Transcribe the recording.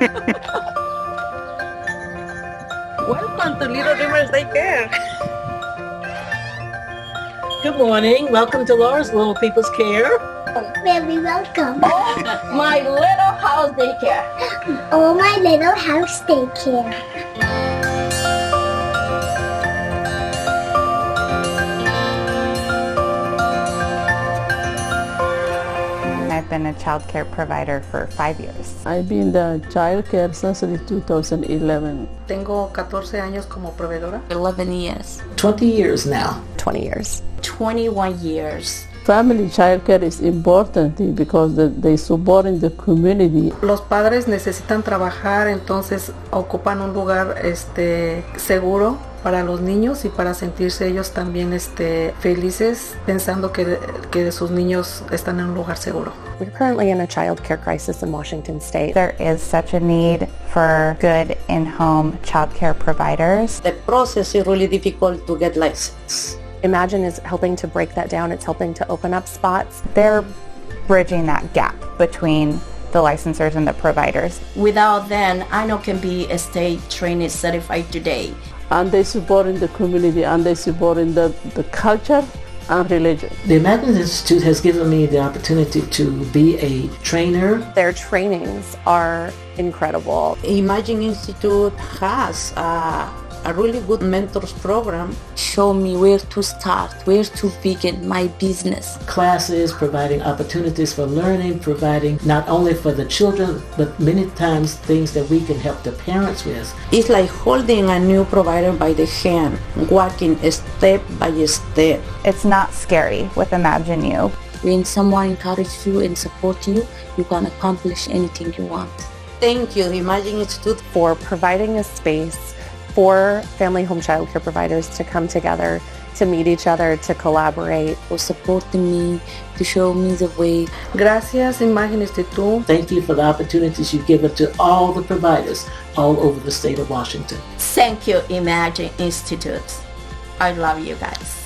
Welcome to Little Dreamers Daycare. Good morning. Welcome to Laura's Little People's Care. Very welcome. My little house daycare. Oh, my little house daycare. I've been a childcare provider for 5 years. I've been the childcare since 2011. Tengo 14 años como proveedora. 11 years. 20 years now. 20 years. 21 years. Family childcare is important because they support in the community. Los padres necesitan trabajar, entonces ocupan un lugar seguro para los niños y para sentirse ellos también felices pensando que sus niños están en un lugar seguro. We're currently in a child care crisis in Washington State. There is such a need for good in-home childcare providers. The process is really difficult to get licensed. Imagine is helping to break that down. It's helping to open up spots. They're bridging that gap between the licensors and the providers. Without them, I know can be a state trainee certified today. And they support in the community and they support in the culture and religion. The Imagine Institute has given me the opportunity to be a trainer. Their trainings are incredible. Imagine Institute has a really good mentors program. Show me where to start, where to begin my business. Classes, providing opportunities for learning, providing not only for the children, but many times things that we can help the parents with. It's like holding a new provider by the hand, walking step by step. It's not scary with Imagine You. When someone encourages you and supports you, you can accomplish anything you want. Thank you, Imagine Institute, for providing a space for family home child care providers to come together, to meet each other, to collaborate. For supporting me, to show me the way. Gracias, Imagine Institute. Thank you for the opportunities you give it to all the providers all over the state of Washington. Thank you, Imagine Institute. I love you guys.